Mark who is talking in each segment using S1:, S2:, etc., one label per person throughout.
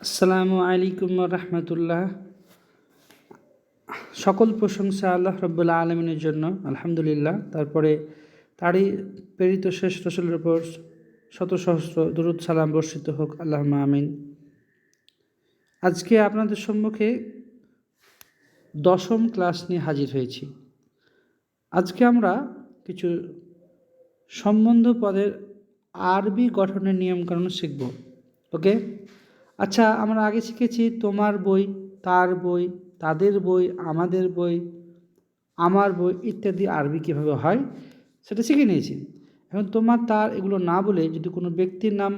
S1: আসসালামু আলাইকুম রহমতুল্লাহ। সকল প্রশংসা আল্লাহ রব্বুল আলমিনের জন্য, আলহামদুলিল্লাহ। তারপরে তারই প্রেরিত শেষ রসুলের উপর শত সহস্র দুরূদ সালাম বর্ষিত হোক, আল্লাহুম্মা আমিন। আজকে আপনাদের সম্মুখে 10ম ক্লাস নিয়ে হাজির হয়েছি। আজকে আমরা কিছু সম্বন্ধ পদের আরবি গঠনের নিয়মকানুন শিখব। ওকে, আচ্ছা, আমরা আগে শিখেছি তোমার বই, তার বই, তাদের বই, আমাদের বই, আমার বই ইত্যাদি আরবি কীভাবে হয় সেটা শিখে নিয়েছি। এখন তোমার, তার এগুলো না বলে যদি কোনো ব্যক্তির নাম,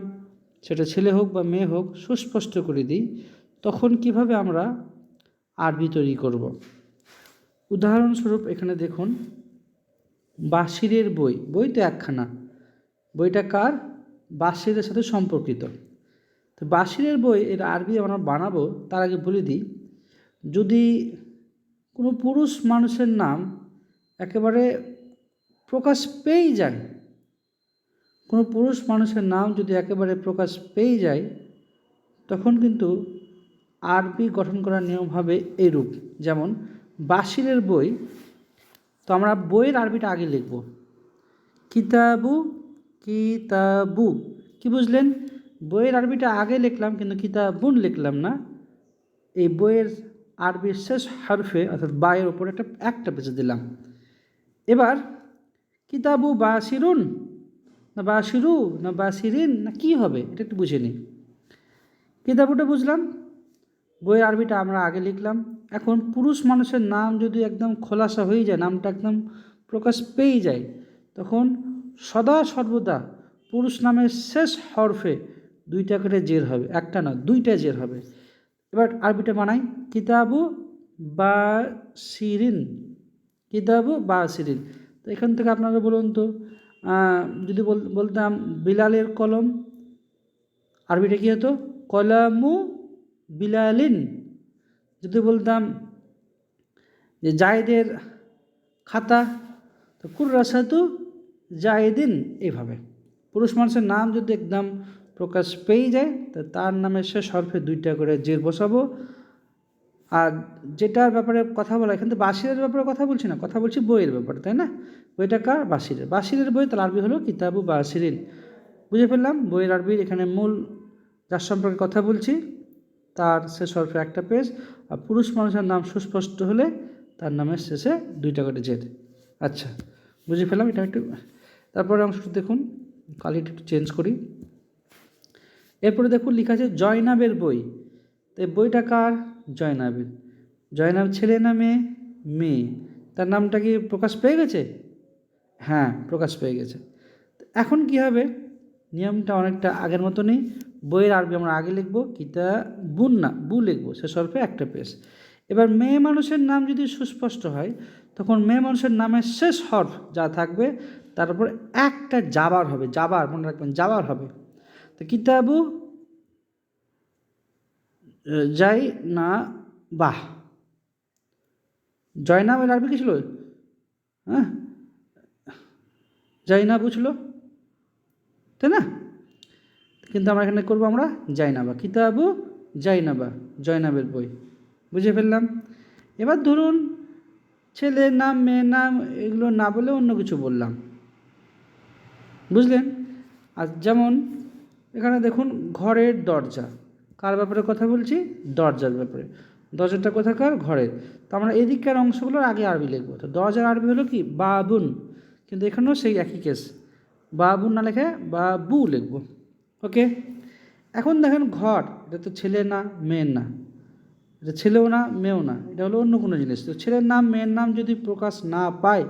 S1: সেটা ছেলে হোক বা মেয়ে হোক, সুস্পষ্ট করে দিই, তখন কিভাবে আমরা আরবি তৈরি করব। উদাহরণস্বরূপ এখানে দেখুন, বাশিরের বই, বই তো একখানা, বইটা কার? বাশিরের সাথে সম্পর্কিত। তো বাশিরের বই এর আরবি আমরা বানাবো, তার আগে বলে দিই, যদি কোনো পুরুষ মানুষের নাম একেবারে প্রকাশ পেয়েই যায়, কোনো পুরুষ মানুষের নাম যদি একেবারে প্রকাশ পেয়ে যায়, তখন কিন্তু আরবি গঠন করার নিয়ম হবে এইরূপ। যেমন বাশিরের বই, তো আমরা বইয়ের আরবিটা আগে লিখব, কিতাবু, কিতাবু। কি বুঝলেন? বইয়ের আরবিটা আগে লিখলাম, কিন্তু কিতাবুন লিখলাম না। এই বইয়ের আরবির শেষ হরফে অর্থাৎ বায়ের ওপর একটা পেঁচে দিলাম। এবার কিতাবু বাসিরুন না বাসিরু না বাসিরিন না কি হবে, এটা একটু বুঝে নিই। কিতাবুটা বুঝলাম, বইয়ের আরবিটা আমরা আগে লিখলাম। এখন পুরুষ মানুষের নাম যদি একদম খোলাসা হয়ে যায়, নামটা একদম প্রকাশ পেয়ে যায়, তখন সদা সর্বদা পুরুষ নামের শেষ হরফে 2টা করে জের হবে, একটা না 2টা জের হবে। এবার আরবিটা বানাই, কিতাবু বা সিরিন, কিতাবু বা সিরিন। তো এখান থেকে আপনারা বলুন তো, যদি বলতাম বিলালের কলম, আরবিটা কী হতো? কলামু বিলালিন। যদি বলতাম যে জায়েদের খাতা, তো কুররাসাতু জায়েদিন। এইভাবে পুরুষ মানুষের নাম যদি একদম প্রকাশ পেয়ে যায়, তো তার নামের শেষ হরফে 2টা করে জের বসাবো। আর যেটার ব্যাপারে কথা বলা, এখান থেকে বাশিরের ব্যাপারে কথা বলছি না, কথা বলছি বইয়ের ব্যাপারে, তাই না? বইটা কার? বাশিরের। বাশিরের বই, তার আরবি হলো কিতাবু বাশিরিন। বুঝে ফেললাম বইয়ের আরবির এখানে মূল যার সম্পর্কে কথা বলছি তার শেষ হরফে একটা পেজ, আর পুরুষ মানুষের নাম সুস্পষ্ট হলে তার নামের শেষে 2টা করে জের। আচ্ছা, বুঝে ফেললাম এটা একটু। তারপরে অংশটা দেখুন, কালিটা একটু চেঞ্জ করি। এরপরে দেখুন লেখা আছে জয়নাবের বই। তো এই বইটা কার? জয়নাবের। জয়নাব ছেলে না মেয়ে? মেয়ে। তার নামটা কি প্রকাশ পেয়ে গেছে? হ্যাঁ, প্রকাশ পেয়ে গেছে। এখন কি হবে? নিয়মটা অনেকটা আগের মতনই। বইয়ের আরবি আমরা আগে লিখব, কিতাবুন না বু লিখব, শেষ হরফে একটা পেশ। এবার মেয়ে মানুষের নাম যদি সুস্পষ্ট হয়, তখন মেয়ে মানুষের নামের শেষ হরফ যা থাকবে তার উপর একটা জাবার হবে, জাবার মনে রাখবেন, জাবার হবে। তো কিতাবু যাই না বাহ। জয়নাবের আরবি কি ছিল? হ্যাঁ, যাই না বুঝলো, তাই না? কিন্তু আমরা এখানে করবো আমরা জাইনাবা, কিতাবু জাইনাবা, জয়নাবের বই। বুঝে ফেললাম। এবার ধরুন ছেলের নাম, মেয়ের নাম এগুলো না বলে অন্য কিছু বললাম, বুঝলেন? আর যেমন এখানে দেখুন ঘরের দরজা, কার ব্যাপারে কথা বলছি? দরজার ব্যাপারে। দরজাটা কোথাকার? ঘরের। তো আমরা এদিককার অংশগুলোর আগে আরবি লিখবো। তো দরজার আরবি হলো কি? বাবুন। কিন্তু এখানেও সেই একই কেস, বাবুন না লেখে বাবু লিখবো। ওকে, এখন দেখেন ঘর, এটা তো ছেলে না মেয়ের না, এটা ছেলেও না মেয়েও না, এটা হলো অন্য কোনো জিনিস। তো ছেলের নাম মেয়ের নাম যদি প্রকাশ না পায়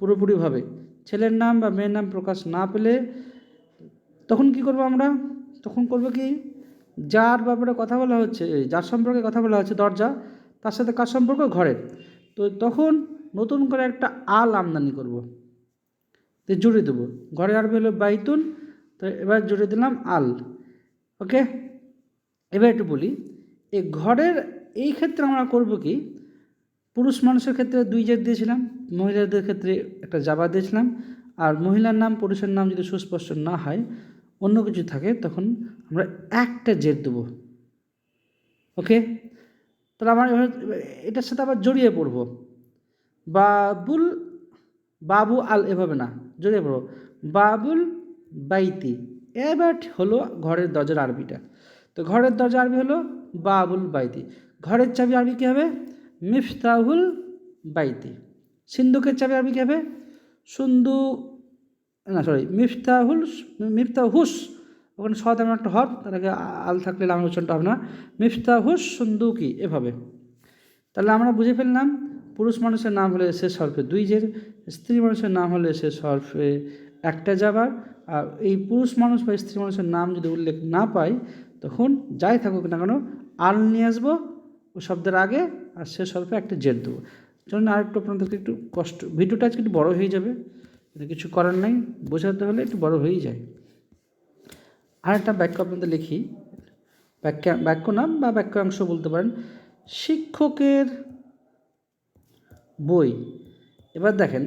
S1: পুরোপুরিভাবে, ছেলের নাম বা মেয়ের নাম প্রকাশ না পেলে তখন কি করব আমরা? তখন করব কি, যার ব্যাপারে কথা বলা হচ্ছে, যার সম্পর্কে কথা বলা হচ্ছে দরজা, তার সাথে কার সম্পর্ক? ঘরের। তো তখন নতুন করে একটা আল আমদানি করব, তো জুড়ে দেবো। ঘরে আরবি হলো বাইতুন, তো এবার জুড়ে দিলাম আল। ওকে, এবার একটু বলি, এই ঘরের এই ক্ষেত্রে আমরা করব কি, পুরুষ মানুষের ক্ষেত্রে 2 জের দিয়েছিলাম, মহিলাদের ক্ষেত্রে একটা জাবা দিয়েছিলাম। আর মহিলার নাম পুরুষের নাম যদি সুস্পষ্ট না হয়, অন্য কিছু থাকে, তখন আমরা একটা জের দেবো। ওকে, তাহলে আমার এটার সাথে আবার জড়িয়ে পড়ব, বাবুল, বাবু আল এভাবে না, জড়িয়ে পড়ব বাবুল বাইতি। এবার হলো ঘরের দরজার আরবিটা। তো ঘরের দরজা আরবি হলো বাবুল বাইতি। ঘরের চাবি আরবি কী হবে? মিফতাহুল বাইতি। সিন্দুকের চাবি আরবি কী হবে? সুন্দু, না সরি, মিফতাহুস, ওখানে সদ এমন একটা হর, তার আগে আল থাকলে লামের উচ্চারণটা হবে না। মিফতাহুস সুন্দুকি, এভাবে। তাহলে আমরা বুঝে ফেললাম পুরুষ মানুষের নাম হলে শেষ হরফে 2 জের, স্ত্রী মানুষের নাম হলে শেষ হরফে 1টা যাবার। আর এই পুরুষ মানুষ বা স্ত্রী মানুষের নাম যদি উল্লেখ না পাই, তখন যাই থাকুক না কেন আল নিয়ে আসবো ও শব্দের আগে, আর শেষ হরফে একটা জের দেবো। চলুন আরেকটু আপনাদেরকে একটু কষ্ট, ভিডিওটা আজকে একটু বড় হয়ে যাবে, কিন্তু কিছু করার নাই, বোঝাতে হলে একটু বড় হয়েই যায়। আর একটা বাক্য আপনাদের লিখি, বাক্য নাম বা বাক্যাংশ বলতে পারেন। শিক্ষকের বই। এবার দেখেন,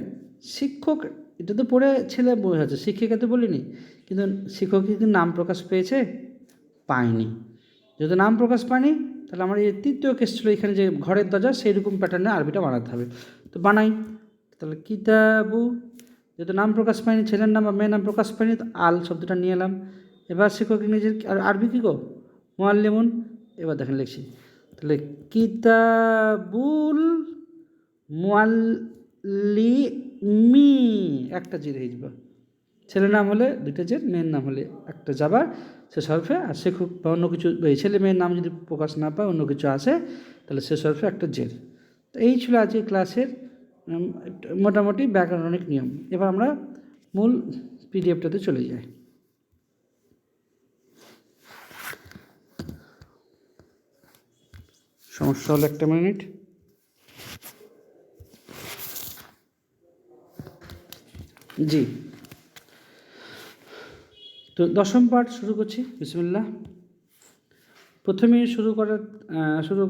S1: শিক্ষক, এটা তো পড়ে ছেলে বই হচ্ছে, শিক্ষিকা তো বলিনি, কিন্তু শিক্ষক কিন্তু নাম প্রকাশ পেয়েছে? পায়নি। যেহেতু নাম প্রকাশ পায়নি, তাহলে আমার এই তৃতীয় কেস ছিল এখানে যে ঘরের দরজা, সেই রকম প্যাটার্নে আরবিটা বানাতে হবে। তো বানাই, তাহলে কিতাবু, যেহেতু নাম প্রকাশ পায়নি, ছেলের নাম বা মেয়ের নাম প্রকাশ পায়নি, তো আল শব্দটা নিয়ে এলাম। এবার শিক্ষক নিজের আরবি কী গো? মুআল্লিমুন। এবার দেখেন লিখছি, তাহলে কিতাবুল মুআল্লিমি, একটা জির হয়ে যাবে। ছেলের নাম হলে 2টা জের, মেয়ের নাম হলে একটা যাবার শেষ হরফে। আর শিক্ষক বা অন্য কিছু, ছেলে মেয়ের নাম যদি প্রকাশ না পায়, অন্য কিছু আসে, তাহলে শেষ হরফে একটা জের। তো এই ছিল আজকে ক্লাসের মোটামুটি ব্যাকরণিক নিয়ম। এবার আমরা মূল পিডিএফটাতে চলে যাই। সমস্যা হলো 1 মিনিট। জি, তো 10ম পাঠ শুরু করছি, বিসমিল্লাহ। প্রথমে শুরু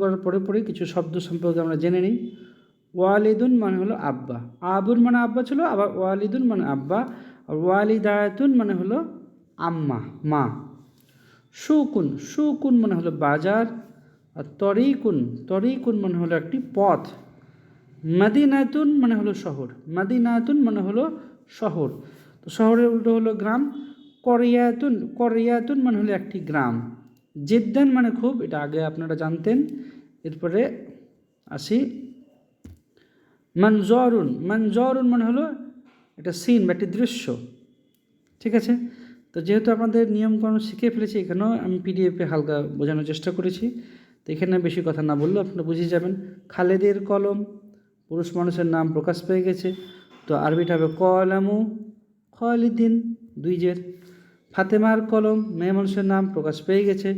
S1: করার পরে কিছু শব্দ সম্পর্কে আমরা জেনে নিই। ওয়ালিদুন মানে হলো আব্বা, আবুন মানে আব্বা ছিল, আবার ওয়ালিদুন মানে আব্বা, আর ওয়ালিদাতুন মানে হলো আম্মা, মা। সুকুন মানে হলো বাজার, আর তরিকুন মানে হলো একটি পথ। মাদিনাতুন মানে হলো শহর, মাদিনাতুন মানে হলো শহর, তো শহরের উল্টো হলো গ্রাম। করিয়াতুন মানে হলো একটি গ্রাম। জিদ্দান মানে খুব, এটা আগে আপনারা জানতেন। এরপরে আসি মানজরুন মানে হলো একটা সিন বা একটি দৃশ্য। ঠিক আছে, তো যেহেতু আপনাদের নিয়মকানুন শিখে ফেলেছি, এখানেও আমি পিডিএফে হালকা বোঝানোর চেষ্টা করেছি, তো এখানে বেশি কথা না বললেও আপনারা বুঝে যাবেন। খালেদের কলম, পুরুষ মানুষের নাম প্রকাশ পেয়ে গেছে, তো আরবিটা হবে কলামু খালিদিন, 2 জের। ফাতেমার কলম, মেয়ে মানুষের নাম প্রকাশ পেয়ে গেছে,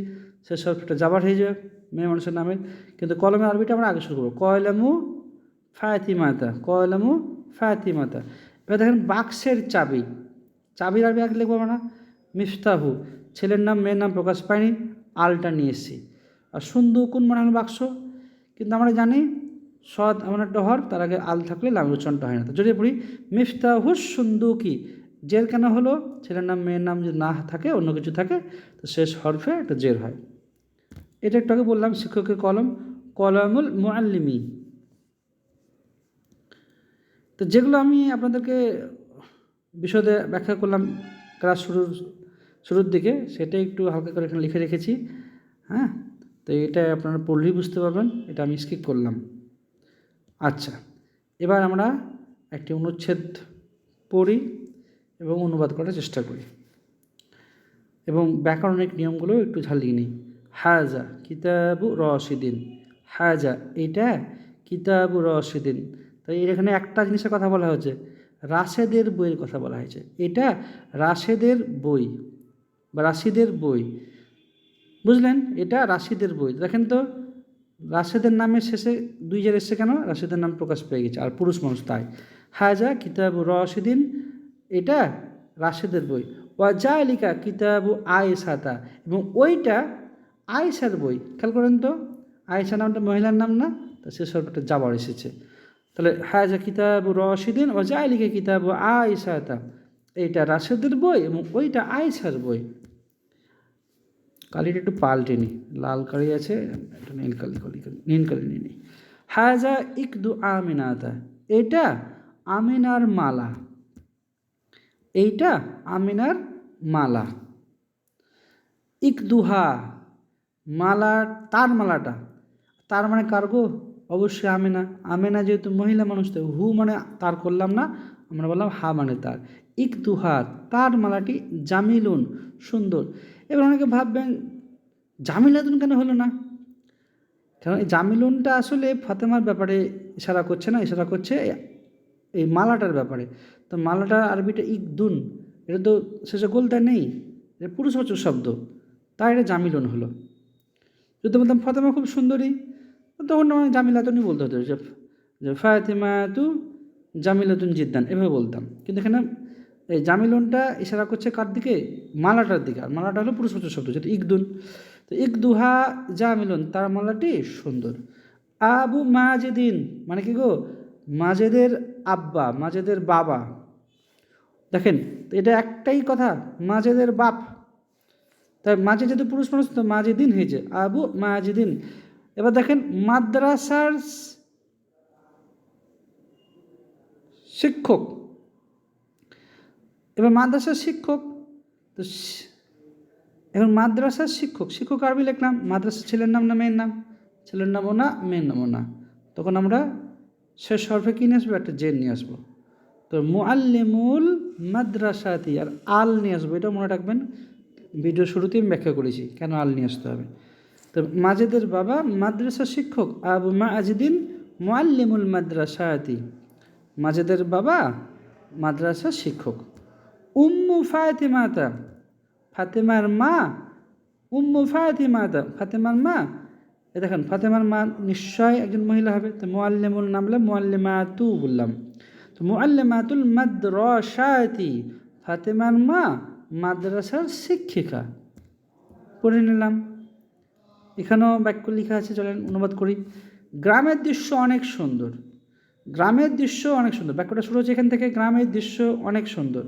S1: সে সবটা যাবার হয়ে যাবে মেয়ে মানুষের নামের, কিন্তু কলমের আরবিটা আমরা আগে শুরু করবো, কয়লামু ফাতিমাতা। এবার দেখেন বাক্সের চাবি, চাবির আরবি আগে লিখবো না, মিফতাহু, ছেলের নাম মেয়ের নাম প্রকাশ পায়নি, আলটা নিয়ে এসেছি। আর সুন্দুকুন মানে হলো বাক্স, কিন্তু আমরা জানি সদ এমন একটা হর, তার আগে আল থাকলে লামের উচ্চারণটা হয় না। তো যদি পড়ি মিফতাহুস সুন্দুকি, জের কেন হলো? ছেলের নাম মেয়ের নাম যদি না থাকে, অন্য কিছু থাকে, তো শেষ হরফে একটা জের হয়। এটা একটু আগে বললাম, শিক্ষকের কলম, কলামুল মুআল্লিমি। তো যেগুলো আমি আপনাদেরকে বিশদে ব্যাখ্যা করলাম ক্লাস শুরুর দিকে, সেটা একটু হালকা করে এখানে লিখে রেখেছি। হ্যাঁ, তো এটা আপনারা পড়লেই বুঝতে পারবেন, এটা আমি স্কিপ করলাম। আচ্ছা, এবার আমরা একটি অনুচ্ছেদ পড়ি এবং অনুবাদ করার চেষ্টা করি, এবং ব্যাকরণিক নিয়মগুলো একটু ঝালিয়ে নিই। হাজা কিতাবু রশিদিন, হাজা এটা কিতাবু রশিদিন। তো এখানে একটা জিনিসের কথা বলা হয়েছে, রাশেদের বইয়ের কথা বলা হয়েছে। এটা রাশেদের বই বা রাশিদের বই, বুঝলেন? এটা রাশিদের বই। দেখেন তো রাশেদের নামের শেষে 2 জের এসছে কেন? রাশেদের নাম প্রকাশ পেয়ে গেছে, আর পুরুষ মানুষ তাই। হাজা কিতাবু রশিদিন, এটা রাশেদের বই। ওয়াজালিকা কিতাবু আয়েশাতা, এবং ওইটা আয়েশার বই। খেয়াল করেন তো, আয়েশা নামটা মহিলার নাম না, তা সে সর্বটা যাবার এসেছে। তাহলে হাজা কিতাবু রশিদিন ওয়াজালিকা কিতাবু আয়েশাতা, এইটা রাশেদের বই এবং ওইটা আয়েশার বই। কালিটা একটু পাল্টে নিই, লাল কালি আছে, একটা নীল কালি নিয়ে নিই। হাজা ইকদু আমিনাতা, এটা আমিনার মালা, এইটা আমিনার মালা। ইকদুহা, মালা, তার মালাটা, তার মানে কার গো? অবশ্যই আমিনা। আমিনা যেহেতু মহিলা মানুষ, তো হু মানে তার করলাম না, আমরা বললাম হা মানে তার। ইকদুহা, তার মালাটি জামিলুন, সুন্দর। এবার অনেকে ভাববেন জামিলাতুন কেন হলো না? কারণ এই জামিলুনটা আসলে ফাতেমার ব্যাপারে ইশারা করছে না, ইশারা করছে এই মালাটার ব্যাপারে। তো মালাটার আরবিটা ইকদুন, এটা তো শেষে গোলটা নেই, এটা পুরুষবাচক শব্দ, তাই এটা জামিলুন হলো। যদি বলতাম ফাতেমা খুব সুন্দরী, তখন আমি জামিলাতুনই বলতে হতো, যে ফাতেমাতু জামিলাতুন জিদ্দান, এভাবে বলতাম। কিন্তু এখানে এই জামিলুনটা ইশারা করছে কার দিকে? মালাটার দিকে। আর মালাটা হলো পুরুষবাচক শব্দ, যেটা ইকদুন। তো ইকদুহা জামিলুন, তার মালাটি সুন্দর। আবু মাজেদিন মানে কি গো? মাজেদের আব্বা, মাজেদের বাবা। দেখেন এটা একটাই কথা, মাজেদের বাপ। তাই মাঝে যদি পুরুষ মানুষ, তো মাজেদিন হয়েছে, আবু মাজেদিন। এবার দেখেন মাদ্রাসার শিক্ষক, এবার মাদ্রাসার শিক্ষক, তো এখন মাদ্রাসার শিক্ষক, শিক্ষক আরবি লিখলাম, মাদ্রাসা ছেলের নাম না মেয়ের নাম? ছেলের নামও না, মেয়ের নামও না। তখন আমরা শেষ হরফে কী নিয়ে আসবো? একটা জেন নিয়ে আসবো। তো মুআল্লিমুল মাদ্রাসাতি, আর আল নিয়ে আসবো, এটা মনে রাখবেন। ভিডিও শুরুতেই আমি ব্যাখ্যা করেছি কেন আল নিয়ে আসতে হবে। তো মাজেদের বাবা মাদ্রাসা শিক্ষক, আবু মাজেদিন মুআল্লিমুল মাদ্রাসাতি, মাজেদের বাবা মাদ্রাসা শিক্ষক। উম্মু ফাতিমাতা, ফাতেমার মা, উম্মু ফাতিমাতা, ফাতেমার মা। এ দেখেন ফাতেমার মা নিশ্চয় একজন মহিলা হবে, তো মুআল্লিমুল নাম বলে মুআল্লিমাতু বললাম। তো মুআল্লিমাতুল মাদ্রাসাতি, ফাতেমার মা মাদ্রাসার শিক্ষিকা। পড়ে নিলাম। এখানেও বাক্য লেখা আছে, চলেন অনুবাদ করি। গ্রামের দৃশ্য অনেক সুন্দর, গ্রামের দৃশ্য অনেক সুন্দর। বাক্যটা শুরু হচ্ছে এখান থেকে, গ্রামের দৃশ্য অনেক সুন্দর।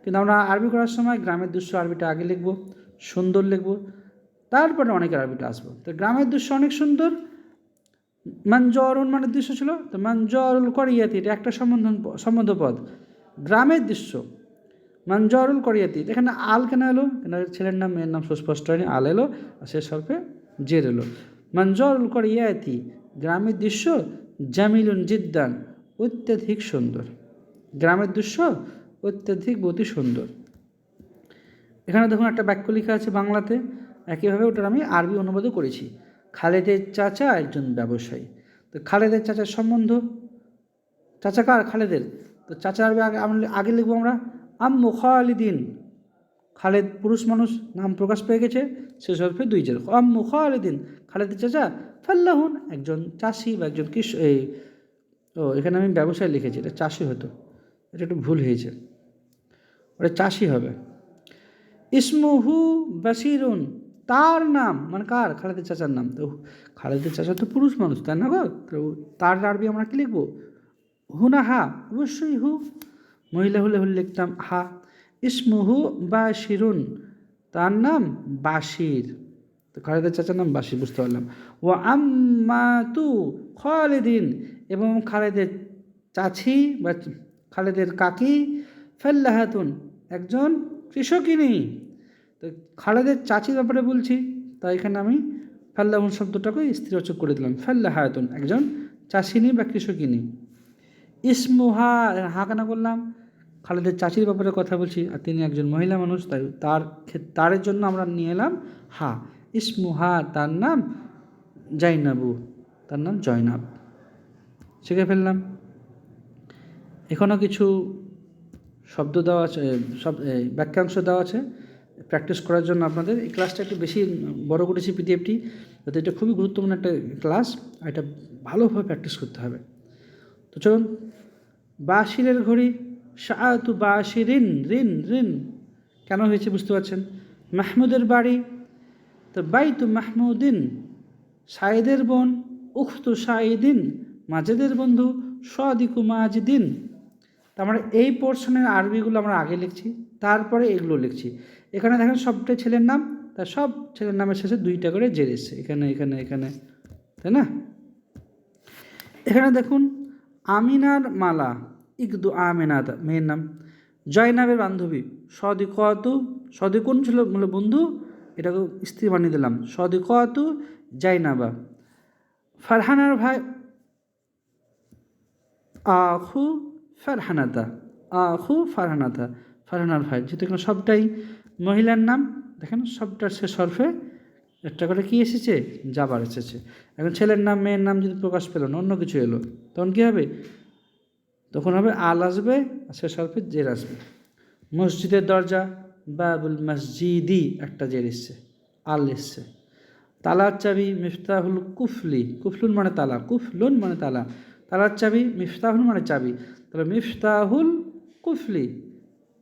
S1: কিন্তু আমরা আরবি করার সময় গ্রামের দৃশ্য আরবিটা আগে লিখব, সুন্দর লিখব, তারপরে অনেক আরবিটা আসবো। তো গ্রামের দৃশ্য অনেক সুন্দর। মানজরুন মানে দৃশ্য ছিল, তো মানজরুল করিয়াতি, এটা একটা সম্বন্ধ পদ। গ্রামের দৃশ্য মানজরুল করিয়াতি, এখানে আল কেন এলো? কেন ছেলের নাম মেয়ের নাম সুস্পষ্ট হয়নি, আল এলো, আর শেষ হরফে জের এলো। মানজরুল করিয়াতি, গ্রামের দৃশ্য জামিলুন জিদ্দান, অত্যাধিক সুন্দর। গ্রামের দৃশ্য অত্যাধিক অতি সুন্দর। এখানে দেখুন একটা বাক্য লেখা আছে বাংলাতে, একইভাবে ওটার আমি আরবি অনুবাদও করেছি। খালেদের চাচা একজন ব্যবসায়ী। তো খালেদের চাচার সম্বন্ধ, চাচা কার? খালেদের। তো চাচা আরবি আগে লিখবো আমরা আম্মু খালিদিন, খালেদ পুরুষ মানুষ, নাম প্রকাশ পেয়ে গেছে, শেষ হরফে দুই জের। আম্মু খালিদিন, খালেদের চাচা। ফাল্লাহুন, একজন চাষি বা একজন এখানে আমি ব্যবসায় লিখেছি, এটা চাষি হতো, এটা একটু ভুল হয়েছে, ওটা চাষি হবে। ইসমুহু বাসিরুন, তার নাম মানে কার? খালেদের চাচার নাম। তো খালেদের চাচা তো পুরুষ মানুষ, তাই না গো? তো তার আরবি আমরা কি লিখবো? হুনা হা, অবশ্যই হু। মহিলা হলে লিখতাম হা। ইসমুহু বাশিরুন, তার নাম বাশির। তো খালেদের চাচার নাম বাশির, বুঝতে পারলাম। ও আম্মাতু খালেদিন, এবং খালেদের চাচি বা খালেদের কাকি ফাল্লাহাতুন, একজন কৃষকিনী। তো খালেদের চাচির ব্যাপারে বলছি, তাই এখানে আমি ফাল্লাহুন শব্দটাকে স্থিরবাচক করে দিলাম। ফাল্লাহাতুন, একজন চাষিনী বা কৃষকিনী। ইসমুহা, হা কেন করলাম? খালেদের চাচির ব্যাপারে কথা বলছি, আর তিনি একজন মহিলা মানুষ, তাই তারের জন্য আমরা নিয়ে এলাম হা। ইসমুহা, তার নাম জাইনাবু, তার নাম জয়নাব। শিখে ফেললাম। এখনও কিছু শব্দ দেওয়া আছে, বাক্যাংশ দেওয়া আছে প্র্যাকটিস করার জন্য আপনাদের। এই ক্লাসটা একটু বেশি বড় করেছি পিডিএফটি, যাতে এটা খুবই গুরুত্বপূর্ণ একটা ক্লাস, আর এটা ভালোভাবে প্র্যাকটিস করতে হবে। তো চলুন, বাশিরের ঘড়ি, শাআতু বাশিরিন, রিন রিন কেন হয়েছে বুঝতে পারছেন। মাহমুদের বাড়ি, তো বাইতু মাহমুদিন, সাইদের বোন, উখতু সাইদিন, মাজেদের বন্ধু, সাদিকু মাজদিন। তা আমরা এই পোর্শনের আরবিগুলো আমরা আগে লিখছি, তারপরে এগুলো লিখছি। এখানে দেখেন সবটাই ছেলের নাম, তা তার সব ছেলের নামের শেষে 2টা করে জের এসছে, এখানে এখানে এখানে, তাই না? এখানে দেখুন আমিনার মালা, ইকদু আমিনাত মেয়ের নাম। জয়নাবের বান্ধবী সদিকতু, সদিকুন ছিল মূল বন্ধু, এটাকে স্ত্রী বানিয়ে দিলাম, সদিকতু জাইনাবা। ফারহানার ভাই আখু ফারহানাতা, আখু ফারহানাতা, ফারহানার ভাই। যেহেতু এখানে সবটাই মহিলার নাম, দেখেন সবটার শেষ হরফে একটা করে কী এসেছে, জাবার এসেছে। এখন ছেলের নাম মেয়ের নাম যদি প্রকাশ পেল না, অন্য কিছু এলো, তখন কী হবে? তখন হবে আল আসবে, আর শেষ হরফে জের আসবে। মসজিদের দরজা বাবুল মসজিদি, একটা জের এসছে, আল এসছে। তালার চাবি মিফতাহুল কুফলি, কুফলুন মানে তালা, কুফলুন মানে তালা, তালার চাবি, মিফতাহুল মানে চাবি, তাহলে মিফতাহুল কুফলি,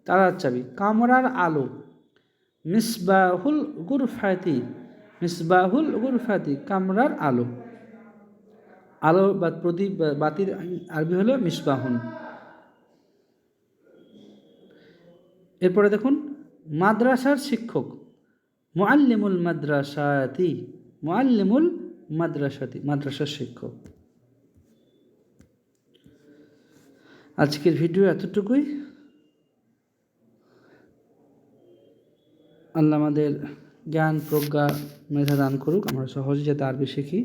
S1: তালার চাবি। কামরার আলো মিসবাহুল গুরফাতি, মিসবাহুল গুরফাতি, কামরার আলো। আলো বা প্রদীপ বা বাতির আরবি হলো মিসবাহুন। এরপরে দেখুন মাদ্রাসার শিক্ষক মুআল্লিমুল মাদ্রাসাতি, মুআল্লিমুল মাদ্রাসাতি, মাদ্রাসার শিক্ষক। আজকের ভিডিও এতটুকুই। আল্লাহ আমাদের জ্ঞান প্রজ্ঞা মেধা দান করুক, আমরা সহজে যাতে আরবি শিখি।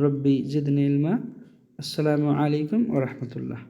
S1: রব্বি জিদনি ইলমা। আসসালামু আলাইকুম ওয়া রাহমাতুল্লাহ।